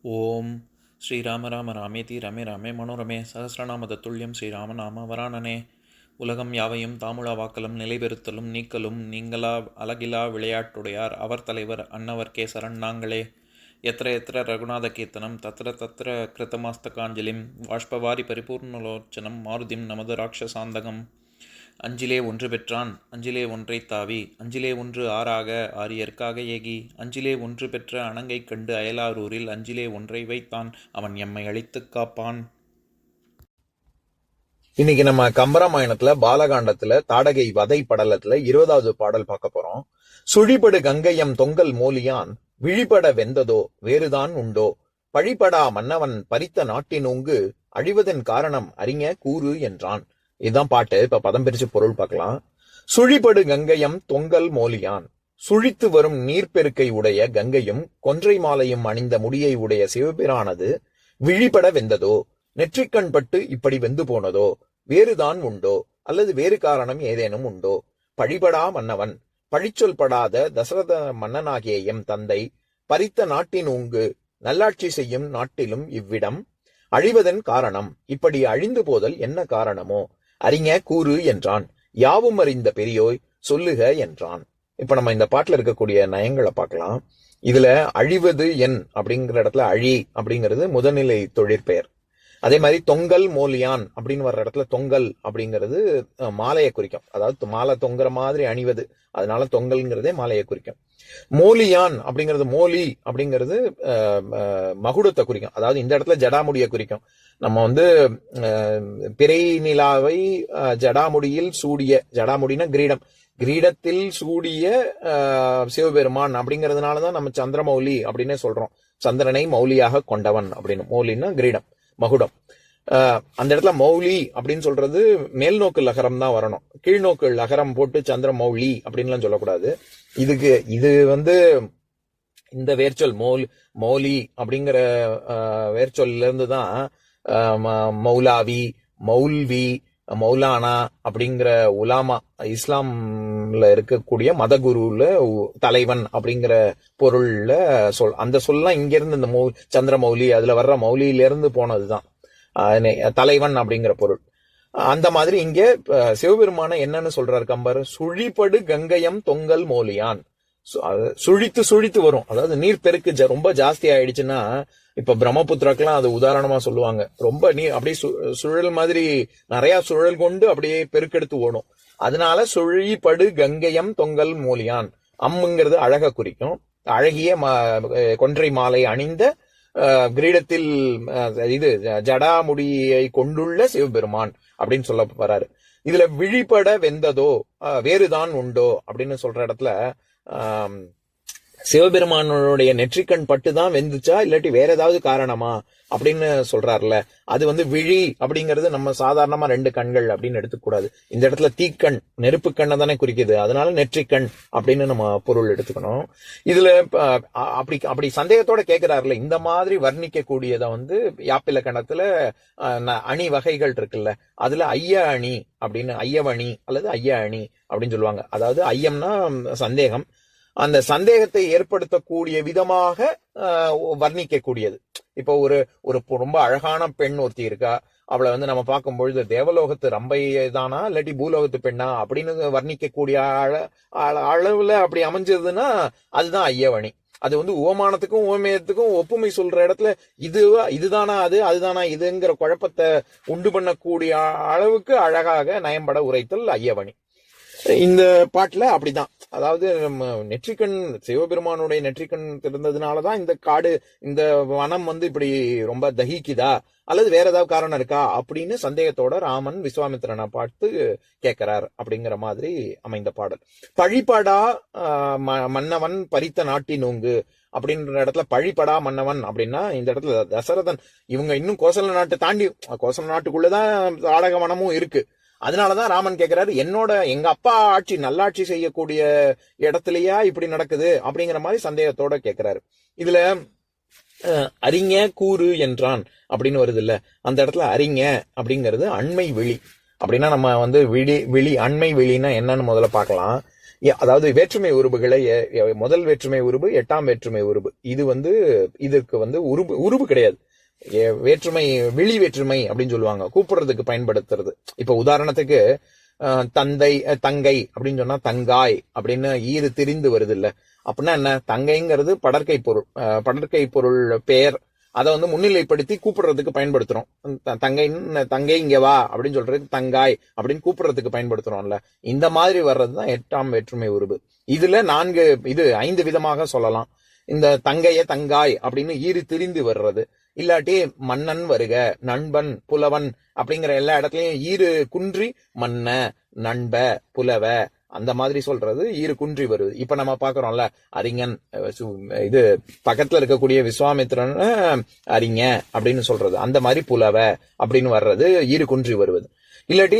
ஓம் ஸ்ரீராம ராம ராமேதி ரமே ராமே மனோரமே சகசிரநாம தத்துல்யம் ஸ்ரீராமநாம வராணனே. உலகம் யாவையும் தாமுழா வாக்கலும் நிலைபெறுத்தலும் நீக்கலும் நீங்களா அழகிலா விளையாட்டுடையார் அவர் தலைவர் அன்னவர் கேசரன் நாங்களே. எத்திர எத்திர ரகுநாத கீர்த்தனம் தத்திர தத்திர கிருத்தமாஸ்தகாஞ்சலிம் வாஷ்பவாரி பரிபூர்ணலோச்சனம் மாருதிம் நமது ராட்சசாந்தகம். அஞ்சிலே ஒன்று பெற்றான் அஞ்சிலே ஒன்றை தாவி அஞ்சிலே ஒன்று ஆறாக ஆரியர்க்காக ஏகி அஞ்சிலே ஒன்று பெற்ற அணங்கை கண்டு அயலாரூரில் அஞ்சிலே ஒன்றை வைத்தான் அவன் எம்மை அழித்துக் காப்பான். இன்னைக்கு நம்ம கம்பராமாயணத்துல பாலகாண்டத்துல தாடகை வதை படலத்துல 20வது பாடல் பார்க்க போறோம். சுழிபடு கங்கையம் தொங்கல் மோலியான் விழிபட வெந்ததோ வேறுதான் உண்டோ பழிபடா மன்னவன் பறித்த நாட்டினூங்கு அழிவதன் காரணம் அறிஞ கூறு என்றான். இதுதான் பாட்டு. இப்ப பதம் பிரிச்சு பொருள் பார்க்கலாம். சுழிபடு கங்கையம் தொங்கல் மோலியான், சுழித்து வரும் நீர்ப்பெருக்கை உடைய கங்கையும் கொன்றை மாலையும் அணிந்த முடியை உடைய சிவபிரானது விழிபட வெந்ததோ, நெற்றிக்கண் பட்டு இப்படி வெந்து போனதோ, வேறுதான் உண்டோ அல்லது வேறு காரணம் ஏதேனும் உண்டோ. பழிபடா மன்னவன், பழிச்சொல் படாத தசரத மன்னனாகிய எம் தந்தை பறித்த நாட்டினூங்கு நல்லாட்சி செய்யும் நாட்டிலும் இவ்விடம் அழிவதன் காரணம், இப்படி அழிந்து போதல் என்ன காரணமோ அறிஞ கூறு என்றான். யாவும் அறிந்த பெரியோய் சொல்லுக என்றான். இப்ப நம்ம இந்த பாட்டுல இருக்கக்கூடிய நயங்களை பார்க்கலாம். இதுல அழிவது என் அப்படிங்கிற இடத்துல அழி அப்படிங்கிறது முதல்நிலை தொழிற்பெயர். அதே மாதிரி தொங்கல் மோலியான் அப்படின்னு வர்ற இடத்துல தொங்கல் அப்படிங்கிறது மாலையை குறிக்கும். அதாவது மாலை தொங்குற மாதிரி அணிவது, அதனால தொங்கல்ங்கிறதே மாலையை குறிக்கும். மோலியான் அப்படிங்கிறது, மோலி அப்படிங்கிறது மகுடத்தை குறிக்கும். அதாவது இந்த இடத்துல ஜடாமுடியை குறிக்கும். நம்ம வந்து பிறை நிலாவை ஜடாமுடியில் சூடிய, ஜடாமுடினா கிரீடம், கிரீடத்தில் சூடிய சிவபெருமான் அப்படிங்கிறதுனாலதான் நம்ம சந்திரமௌலி அப்படின்னு சொல்றோம். சந்திரனை மௌலியாக கொண்டவன் அப்படின்னு. மௌலின்னா கிரீடம், மகுடம். அந்த இடத்துல மௌலி அப்படின்னு சொல்றது மேல் நோக்கு லகரம் தான் வரணும். கீழ்நோக்கு லகரம் போட்டு சந்திர மௌலி அப்படின்லாம் சொல்லக்கூடாது. இது வந்து இந்த வேர்ச்சொல் மௌலி அப்படிங்கிற வேர்ச்சொல்ல இருந்து தான் மௌலாவி, மௌல்வி, மௌலானா அப்படிங்கிற உலாமா, இஸ்லாம்ல இருக்கக்கூடிய மதகுருல தலைவன் அப்படிங்கிற பொருள்ல அந்த சொல்லலாம் இங்க இருந்து இந்த சந்திரமௌலி அதுல வர்ற மௌலியில இருந்து போனதுதான் தலைவன் அப்படிங்கிற பொருள். அந்த மாதிரி இங்க சிவபெருமான என்னன்னு சொல்றாரு கம்பர், சுழிபடு கங்கையம் தொங்கல் மோலியான். சுழித்து வரும். அதாவது நீர் பெருக்கு ரொம்ப ஜாஸ்தி ஆயிடுச்சுன்னா, இப்ப பிரம்மபுத்திராக்கெல்லாம் அது உதாரணமா சொல்லுவாங்க. ரொம்ப நீர் அப்படியே சுழல் மாதிரி நிறைய சுழல் கொண்டு அப்படியே பெருக்கெடுத்து ஓடும். அதனால சுழிபடு கங்கையம் தொங்கல் மோலியான். அம்முங்கிறது அழக குறிக்கும். அழகிய கொன்றை மாலை அணிந்த கிரீடத்தில் இது ஜடாமுடியை கொண்டுள்ள சிவபெருமான் அப்படின்னு சொல்ல வர்றாரு. இதுல விழிபட வெந்ததோ வேறுதான் உண்டோ அப்படின்னு சொல்ற இடத்துல சிவபெருமானுடைய நெற்றிக்கண் பட்டுதான் வெந்துச்சா இல்லாட்டி வேற ஏதாவது காரணமா அப்படின்னு சொல்றாருல. அது வந்து விழி அப்படிங்கிறது நம்ம சாதாரணமா 2 கண்கள் அப்படின்னு எடுத்துக்கூடாது. இந்த இடத்துல தீக்கண், நெருப்பு கண்ணை தானே குறிக்குது. அதனால நெற்றிக்கண் அப்படின்னு நம்ம பொருள் எடுத்துக்கணும். இதுல அப்படி சந்தேகத்தோட கேட்கிறாருல. இந்த மாதிரி வர்ணிக்க கூடியதை வந்து யாப்பிலக்கணத்துல அணி வகைகள் இருக்குல்ல, அதுல ஐய அணி அப்படின்னு, ஐயவணி அல்லது ஐய அணி அப்படின்னு சொல்லுவாங்க. அதாவது ஐயம்னா சந்தேகம், அந்த சந்தேகத்தை ஏற்படுத்தக்கூடிய விதமாக வர்ணிக்க கூடியது. இப்போ ஒரு ரொம்ப அழகான பெண் ஒருத்தி இருக்கா, அவளை வந்து நம்ம பார்க்கும் பொழுது தேவலோகத்து ரம்பை தானா இல்லாட்டி பூலோகத்து பெண்ணா அப்படின்னு வர்ணிக்கக்கூடிய அளவுல அப்படி அமைஞ்சதுன்னா அதுதான் ஐயவணி. அது வந்து உவமானத்துக்கும் உவமேயத்துக்கும் ஒப்புமை சொல்ற இடத்துல இதுதானா அதுதானா இதுங்கிற குழப்பத்தை உண்டு பண்ணக்கூடிய அளவுக்கு அழகாக நயம்பட உரைத்தல் ஐயவணி. இந்த பாட்டுல அப்படிதான். அதாவது நெற்றிக்கண், சிவபெருமானுடைய நெற்றிக்கண் இருந்ததுனாலதான் இந்த காடு, இந்த வனம் வந்து இப்படி ரொம்ப தகிக்குதா அல்லது வேற ஏதாவது காரணம் இருக்கா அப்படின்னு சந்தேகத்தோட ராமன் விஸ்வாமித்திரனை பார்த்து கேட்கிறார் அப்படிங்கிற மாதிரி அமைந்த பாடல். பழிபடா மன்னவன் பறித்த நாட்டினூங்கு அப்படின்ற இடத்துல பழிபடா மன்னவன் அப்படின்னா இந்த இடத்துல தசரதன், இவங்க இன்னும் கோசல நாட்டை தாண்டி, கோசல நாட்டுக்குள்ளதான் தாடக வனமும் இருக்கு. அதனாலதான் ராமன் கேட்கிறாரு, எங்க அப்பா ஆட்சி நல்லாட்சி செய்யக்கூடிய இடத்துலயா இப்படி நடக்குது அப்படிங்கிற மாதிரி சந்தேகத்தோட கேட்கிறாரு. இதுல அறிஞ கூறு என்றான் அப்படின்னு வருது இல்ல, அந்த இடத்துல அறிஞ அப்படிங்கிறது அண்மை விழி. அப்படின்னா நம்ம வந்து விழி அண்மை விழின்னா என்னன்னு முதல்ல பார்க்கலாம். அதாவது வேற்றுமை உருபுகளை முதல் வேற்றுமை உருபு, 8ஆம் வேற்றுமை உருபு, இது இதற்கு உருபு கிடையாது. வேற்றுமை விழி வேற்றுமை அப்படின்னு சொல்லுவாங்க, கூப்பிடுறதுக்கு பயன்படுத்துறது. இப்ப உதாரணத்துக்கு தந்தை தங்கை அப்படின்னு சொன்னா தங்காய் அப்படின்னு ஈறு திரிந்து வருது இல்ல, அப்படின்னா என்ன, தங்கைங்கிறது படற்கை பொருள் பெயர், அதை முன்னிலைப்படுத்தி கூப்பிடுறதுக்கு பயன்படுத்துறோம். தங்கை இங்க வா அப்படின்னு சொல்றதுக்கு தங்காய் அப்படின்னு கூப்பிடுறதுக்கு பயன்படுத்துறோம்ல. இந்த மாதிரி வர்றதுதான் 8ஆம் வேற்றுமை உருபு. இதுல 5 விதமாக சொல்லலாம். இந்த தங்கைய தங்காய் அப்படின்னு ஈறு திரிந்து வர்றது, இல்லாட்டி மன்னன் வருக, நண்பன், புலவன் அப்படிங்கிற எல்லா இடத்துலயும் ஈறு குன்றி மன்ன, நண்ப, புலவ அந்த மாதிரி சொல்றது ஈறு குன்றி வருது. இப்ப நம்ம பாக்குறோம்ல, அறிஞன், இது பக்கத்துல இருக்கக்கூடிய விஸ்வாமித்திரன் அறிஞ அப்படின்னு சொல்றது, அந்த மாதிரி புலவ அப்படின்னு வர்றது ஈறு குன்றி வருவது. இல்லாட்டி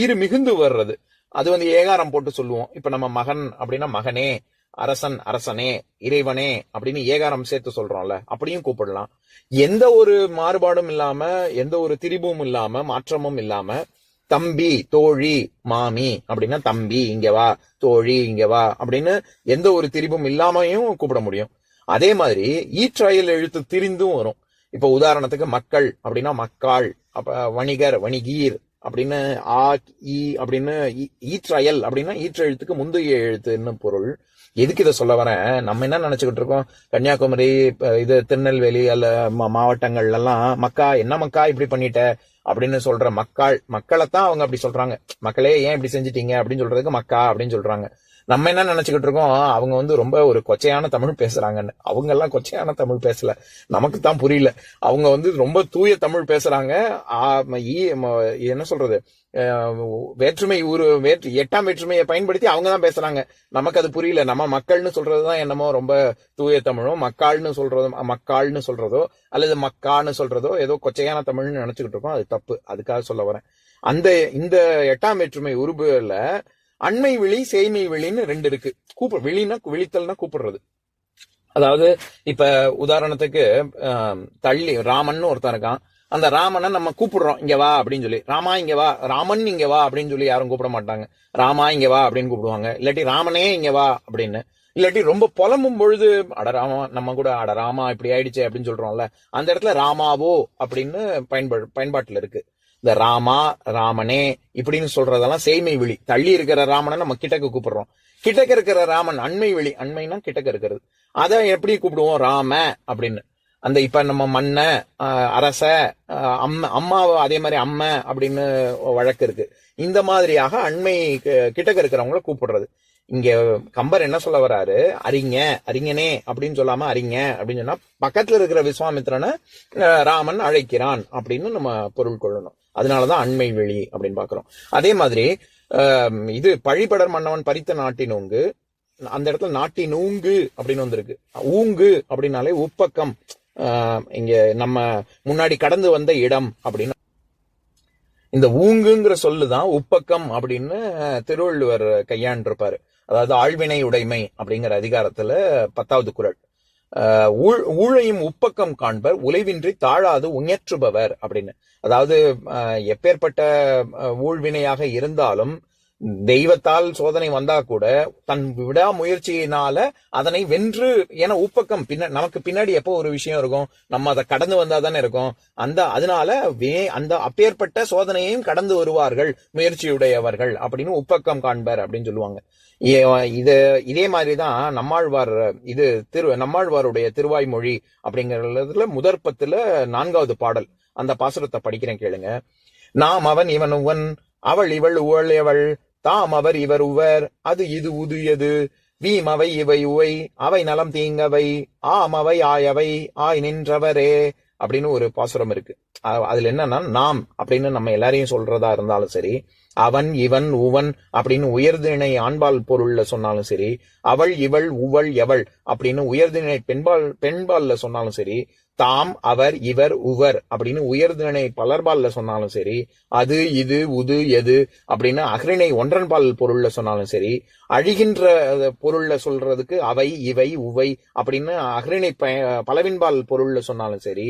ஈறு மிகுந்து வர்றது, அது ஏகாரம் போட்டு சொல்லுவோம். இப்ப நம்ம மகன் அப்படின்னா மகனே, அரசன் அரசனே, இறைவனே அப்படின்னு ஏகாரம் சேர்த்து சொல்றோம்ல, அப்படியும் கூப்பிடலாம். எந்த ஒரு மாறுபாடும் இல்லாம, எந்த ஒரு திரிபும் இல்லாம, மாற்றமும் இல்லாம, தம்பி, தோழி, மாமி அப்படின்னா தம்பி இங்க வா, தோழி இங்க வா அப்படின்னு எந்த ஒரு திரிபும் இல்லாமையும் கூப்பிட முடியும். அதே மாதிரி ஈற்றயல் எழுத்து திரிந்தும் வரும். இப்ப உதாரணத்துக்கு மக்கள் அப்படின்னா மக்காள், வணிகர், வணிகீர் அப்படின்னு ஆ ஈ அப்படின்னு ஈற்றயல் அப்படின்னா ஈற்ற எழுத்துக்கு முந்தைய எழுத்துன்னு பொருள். எதுக்கு இதை சொல்ல வரேன், நம்ம என்ன நினைச்சுக்கிட்டு இருக்கோம், கன்னியாகுமரி, இது திருநெல்வேலி அல்ல மாவட்டங்கள்ல எல்லாம் மக்கா என்ன மக்கா இப்படி பண்ணிட்ட அப்படின்னு சொல்ற மக்களைத்தான் அவங்க அப்படி சொல்றாங்க. மக்களே ஏன் இப்படி செஞ்சிட்டீங்க அப்படின்னு சொல்றதுக்கு மக்கா அப்படின்னு சொல்றாங்க. நம்ம என்ன நினைச்சுக்கிட்டு இருக்கோம், அவங்க ரொம்ப ஒரு கொச்சையான தமிழ் பேசுறாங்கன்னு. அவங்க எல்லாம் கொச்சையான தமிழ் பேசல, நமக்கு தான் புரியல. அவங்க ரொம்ப தூய தமிழ் பேசுறாங்க. என்ன சொல்றது, வேற்றுமை 8ஆம் வேற்றுமையை பயன்படுத்தி அவங்க தான் பேசுறாங்க. நமக்கு அது புரியல. நம்ம மக்கள்னு சொல்றதுதான் என்னமோ ரொம்ப தூய தமிழும், மக்காள்னு சொல்றதோ அல்லது மக்கான்னு சொல்றதோ ஏதோ கொச்சையான தமிழ்னு நினைச்சுக்கிட்டு இருக்கோம். அது தப்பு. அதுக்காக சொல்ல வரேன். இந்த 8ஆம் வேற்றுமை உருபுல அண்மை விழி, சேய்மை விழின்னு 2 இருக்கு. விழினா விழித்தல்னா கூப்பிடுறது. அதாவது இப்ப உதாரணத்துக்கு தள்ளி ராமன் ஒருத்தன் இருக்கான். அந்த ராமனை நம்ம கூப்பிடுறோம் இங்க வா அப்படின்னு சொல்லி, ராமா இங்க வா, ராமன் இங்க வா அப்படின்னு சொல்லி யாரும் கூப்பிட மாட்டாங்க. ராமா இங்க வா அப்படின்னு கூப்பிடுவாங்க. இல்லாட்டி ராமனே இங்க வா அப்படின்னு. இல்லாட்டி ரொம்ப புலம்பும் பொழுது அடராமா, நம்ம கூட அடராமா இப்படி ஆயிடுச்சு அப்படின்னு சொல்றோம்ல, அந்த இடத்துல ராமாவோ அப்படின்னு பயன்பாட்டுல இருக்கு. இந்த ராமா, ராமனே இப்படின்னு சொல்றதெல்லாம் சேய்மை விழி. தள்ளி இருக்கிற ராமனை நம்ம கிட்டக்க கூப்பிடுறோம். கிட்டக்க இருக்கிற ராமன் அண்மை விழி. அண்மைனா கிட்டக்க இருக்கிறது. அதை எப்படி கூப்பிடுவோம், ராம அப்படின்னு. இப்ப நம்ம மன்ன, அரச, அம்மாவை அதே மாதிரி அம்ம அப்படின்னு வழக்கு இருக்கு. இந்த மாதிரியாக அண்மை கிட்டக்க இருக்கிறவங்கள கூப்பிடுறது. இங்க கம்பர் என்ன சொல்ல வர்றாரு, அறிஞனே அப்படின்னு சொல்லாம அறிஞ அப்படின்னு சொன்னா பக்கத்துல இருக்கிற விஸ்வாமித்திரனை ராமன் அழைக்கிறான் அப்படின்னு நம்ம பொருள் கொள்ளணும். அதனாலதான் அண்மை வெளி அப்படின்னு பாக்குறோம். அதே மாதிரி இது பழிபடர் மன்னவன் பறித்த நாட்டினூங்கு, அந்த இடத்துல நாட்டினூங்கு அப்படின்னு வந்திருக்கு. ஊங்கு அப்படின்னாலே உப்பக்கம், இங்க நம்ம முன்னாடி கடந்து வந்த இடம் அப்படின்னு. இந்த ஊங்குங்கிற சொல்லுதான் உப்பக்கம் அப்படின்னு திருவள்ளுவர் கையாண்டிருப்பாரு. அதாவது ஆழ்வினை உடைமை அப்படிங்கிற அதிகாரத்துல 10வது குறள். ஊழையும் உப்பக்கம் காண்பர் உலைவின்றி தாழாது உயற்றுபவர் அப்படின்னு. அதாவது எப்பேற்பட்ட ஊழ்வினையாக இருந்தாலும் தெய்வத்தால் சோதனை வந்தா கூட தன் விடாமுயற்சியினால அதனை வென்று, ஏன்னா உப்பக்கம் நமக்கு பின்னாடி எப்போ ஒரு விஷயம் இருக்கும், நம்ம அதை கடந்து வந்தா தானே இருக்கும். அதனால அந்த அப்பேற்பட்ட சோதனையையும் கடந்து வருவார்கள் முயற்சியுடையவர்கள் அப்படின்னு உப்பக்கம் காண்பர் அப்படின்னு சொல்லுவாங்க. இதே மாதிரிதான் நம்மாழ்வார், நம்மாழ்வாருடைய திருவாய்மொழி அப்படிங்கறதுல முதற்பத்துல 4வது பாடல், அந்த பாசுரத்தை படிக்கிறேன் கேளுங்க. நாம் அவன் இவன் உவன், அவள் இவள் உவள் எவள், தாம் அவர் இவர் உவர், அது இது உதுயது, வீம் அவை இவை உவை, அவை நலம் தீங்கவை, ஆம் அவை ஆயவை ஆய் நின்றவரே அப்படின்னு ஒரு பாசுரம் இருக்கு. அதுல என்னன்னா, நாம் அப்படின்னு நம்ம எல்லாரையும் சொல்றதா இருந்தாலும் சரி, அவன் இவன் உவன் அப்படின்னு உயர்திணை ஆண்பால் பொருள்ல சொன்னாலும் சரி, அவள் இவள் உவள் எவள் அப்படின்னு உயர்திணை பெண்பால்ல சொன்னாலும் சரி, தாம் அவர் இவர் உவர் அப்படின்னு உயர்திணை பலர்பால்ல சொன்னாலும் சரி, அது இது உது எது அப்படின்னு அகரிணை ஒன்றன்பால் பொருள்ல சொன்னாலும் சரி, அழிகின்ற பொருள்ல சொல்றதுக்கு அவை இவை உவை அப்படின்னு அகரிணை பலவின்பால் பொருள்ல சொன்னாலும் சரி,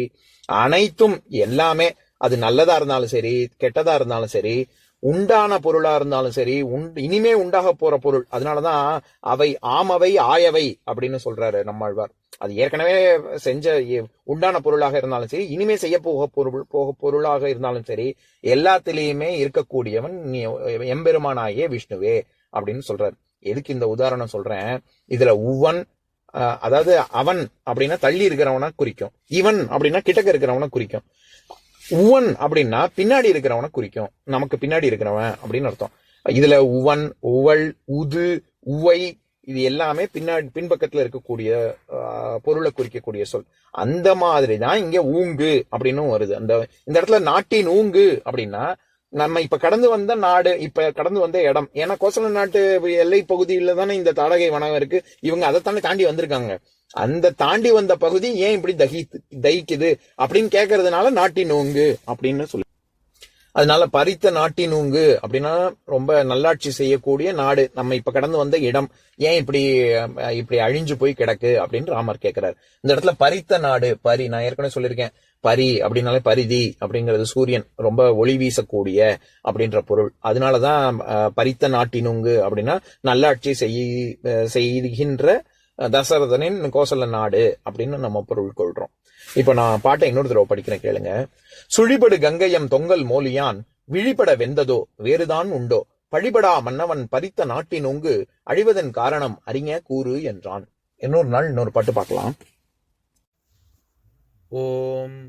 அனைத்தும் எல்லாமே அது நல்லதா இருந்தாலும் சரி கெட்டதா இருந்தாலும் சரி, உண்டான பொருளா இருந்தாலும் சரி, இனிமே உண்டாக போற பொருள். அதனாலதான் அவை ஆமவை ஆயவை அப்படின்னு சொல்றாரு நம்மாழ்வார். அது ஏற்கனவே செஞ்ச உண்டான பொருளாக இருந்தாலும் சரி, இனிமே செய்ய போக பொருளாக இருந்தாலும் சரி, எல்லாத்திலேயுமே இருக்கக்கூடியவன் எம்பெருமானாகிய விஷ்ணுவே அப்படின்னு சொல்றாரு. எதுக்கு இந்த உதாரணம் சொல்றேன்? இதுல உவன், அதாவது அவன் அப்படின்னா தள்ளி இருக்கிறவனை குறிக்கும், இவன் அப்படின்னா கிட்டக்க இருக்கிறவனை குறிக்கும், உவன் அப்படின்னா பின்னாடி இருக்கிறவனை குறிக்கும், நமக்கு பின்னாடி இருக்கிறவன் அப்படின்னு அர்த்தம். இதுல உவன், உவள், உது, உவை இது எல்லாமே பின்பக்கத்துல இருக்கக்கூடிய பொருளை குறிக்கக்கூடிய சொல். அந்த மாதிரிதான் இங்க ஊங்கு அப்படின்னு வருது. இந்த இடத்துல நாட்டின் ஊங்கு அப்படின்னா நம்ம இப்ப கடந்து வந்த நாடு, இப்ப கடந்து வந்த இடம். ஏன்னா கோசல நாட்டு எல்லை பகுதியில தானே இந்த தாடகை வனம் இருக்கு. இவங்க அதைத்தானே தாண்டி வந்திருக்காங்க. அந்த தாண்டி வந்த பகுதி ஏன் இப்படி தகிக்குது அப்படின்னு கேட்கறதுனால நாட்டின் ஊங்கு அப்படின்னு சொல்லு. அதனால பறித்த நாட்டின் ஊங்கு அப்படின்னா ரொம்ப நல்லாட்சி செய்யக்கூடிய நாடு, நம்ம இப்ப கடந்து வந்த இடம் ஏன் இப்படி அழிஞ்சு போய் கிடக்கு அப்படின்னு ராமர் கேட்கிறார். இந்த இடத்துல பறித்த நாடு, பரி, நான் ஏற்கனவே சொல்லியிருக்கேன், பரி அப்படின்னாலே பரிதி அப்படிங்கிறது சூரியன், ரொம்ப ஒளி வீசக்கூடிய அப்படின்ற பொருள். அதனாலதான் பறித்த நாட்டினுங்கு அப்படின்னா நல்லாட்சி செய்கின்ற தசரதனின் கோசல நாடு அப்படின்னு நம்ம பொருள் கொள்றோம். இப்ப நான் பாட்டை இன்னொரு தடவை படிக்கிறேன், கேளுங்க. சுழிபடு கங்கையம் தொங்கல் மோலியான் விழிபட வெந்ததோ வேறுதான் உண்டோ பழிபடா மன்னவன் பறித்த நாட்டின் உங்கு அழிவதன் காரணம் அறிஞ கூறு என்றான். இன்னொரு நாள் இன்னொரு பாட்டு பார்க்கலாம். ஓம்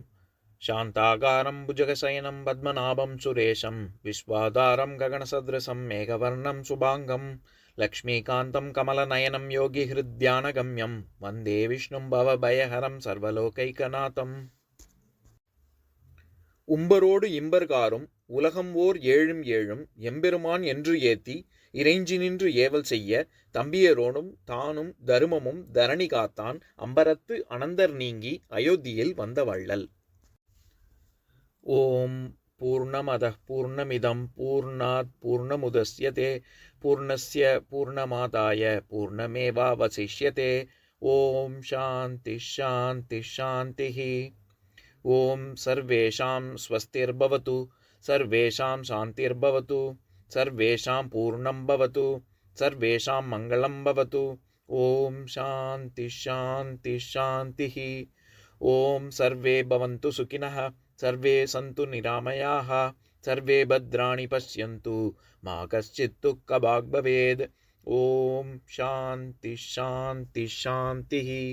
சாந்தாகாரம் புஜகசயனம் பத்மநாபம் சுரேஷம் விஸ்வாதாரம் ககனசத்ரசம் மேகவர்ணம் சுபாங்கம் லக்ஷ்மீகாந்தம் கமலநயனம் யோகி ஹிருத்யானகம்யம் வந்தே விஷ்ணும் பவபயஹரம் சர்வலோகைகநாதம். உம்பரோடு இம்பர்காரும் உலகம் ஓர் ஏழும் ஏழும் எம்பெருமான் என்று ஏத்தி இறைஞ்சி நின்று ஏவல் செய்ய தம்பியரோடும் தானும் தருமமும் தரணி காத்தான் அம்பரத்து அனந்தர் நீங்கி அயோத்தியில் வந்த வள்ளல். ஓம் பூர்ணமதః பூர்ணமிதம் பூர்ணாத் பூர்ணமுதஸ்யதே பூர்ணஸ்ய பூர்ணமாதாய பூர்ணமேவாவசிஷ்யதே. ஓம் சாந்தி சாந்தி சாந்திஹி. ஓம் சர்வேஷாம் ஸ்வஸ்திர்பவது சர்வேஷாம் சாந்திர்பவது சர்வேஷாம் பூர்ணம் பவது சர்வேஷாம் மங்களம் பவது. ஓம் சாந்தி சாந்தி சாந்திஹி. ஓம் சர்வே பவந்து சுகினः சர்வே சந்து நிராமயாः சர்வே பத்ராணி பஷ்யந்து மா கஷ்சித் துக்கபாக் பவேத். ஓம் சாந்தி சாந்தி சாந்திஹி.